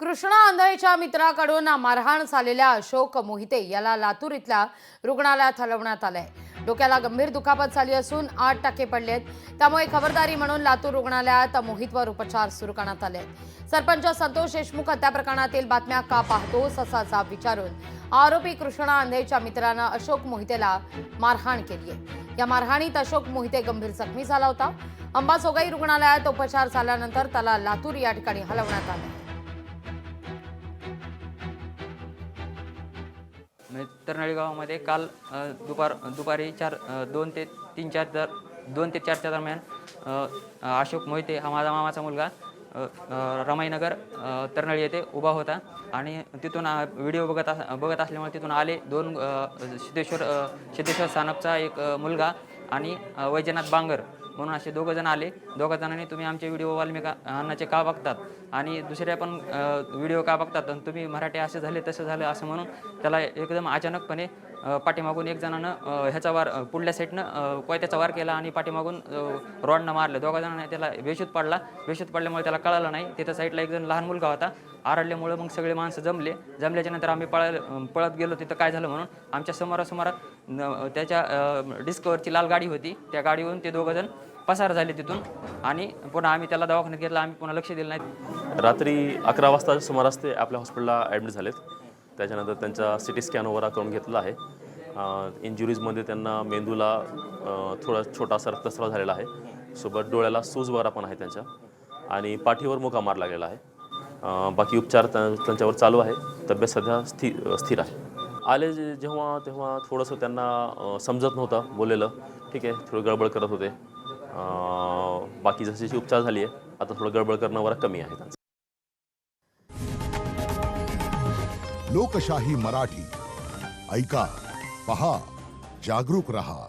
कृष्णा आंधळेच्या मित्राकडून मारहाण झालेल्या अशोक मोहिते याला लातूर इथल्या रुग्णालयात हलवण्यात आलंय। डोक्याला गंभीर दुखापत झाली असून 8 टाके पडलेत। त्यामुळे खबरदारी म्हणून लातूर रुग्णालयात मोहितवर उपचार सुरू करण्यात आले। सरपंच संतोष देशमुख हत्या प्रकरणातील बातम्या का पाहतोस असा जाब विचारून आरोपी कृष्णा आंधळेच्या मित्रानं अशोक मोहितेला मारहाण केली आहे। या मारहाणीत अशोक मोहिते गंभीर जखमी झाला होता। अंबाजोगाई रुग्णालयात उपचार झाल्यानंतर त्याला लातूर या ठिकाणी हलवण्यात आले। तरनाळी गावामध्ये काल दुपारी 2 ते 4च्या दरम्यान अशोक मोहिते हा माझा मामाचा मुलगा रमाईनगर तरनाळी येथे उभा होता आणि तिथून व्हिडिओ बघत असल्यामुळे तिथून आले 2 सिद्धेश्वर सानपचा एक मुलगा आणि वैजनाथ बांगर म्हणून असे 2 जण आले। 2 जणांनी तुम्ही आमचे व्हिडिओ वाल्मिका अण्णाचे का बघतात आणि दुसरे पण व्हिडिओ का बघतात आणि तुम्ही मराठी असे झाले तसं झालं असं म्हणून त्याला एकदम अचानकपणे पाठीमागून एक जणानं ह्याचा वार पुढल्या साईडनं कोयत्याचा वार केला आणि पाठीमागून रॉडनं मारलं। 2 जणांनी त्याला बेशुद्ध पडल्यामुळे त्याला कळालं नाही। तिथं साईडला एक जण लहान मुलगा होता। आरडल्यामुळे मग सगळे माणसं जमल्याच्या नंतर आम्ही पळत गेलो तिथं काय झालं म्हणून। आमच्या समोरासमोर त्याच्या डिस्कवरची लाल गाडी होती, त्या गाडीवरून ते 2 जण पसार झाले तिथून आणि पुन्हा आम्ही त्याला दवाखान्यात घेतला। आम्ही पुन्हा लक्ष दिलं नाही। रात्री 11 वाजता सुमारास ते आपल्या हॉस्पिटलला ॲडमिट झालेत। त्याच्यानंतर त्यांचा सिटी स्कॅन वगैरे करून घेतला आहे। इंजुरीजमध्ये त्यांना मेंदूला थोडा छोटासा रक्तस्राव झालेला आहे। सोबत डोळ्याला सूज वगैरे पण आहे त्यांच्या आणि पाठीवर मुका मार लागलेला आहे। बाकी उपचार त्यांच्यावर चालू आहे। तब्येत सध्या स्थिर आहे। आले तेव्हा थोडंसं त्यांना समजत नव्हतं बोललेलं, ठीक आहे, थोडं गडबड करत होते। बाकी जशी उपचार झाली आहे आता थोडं गडबड करणं वगैरे कमी आहे त्यांचं। लोकशाही मराठी ऐका, पहा, जागरूक रहा।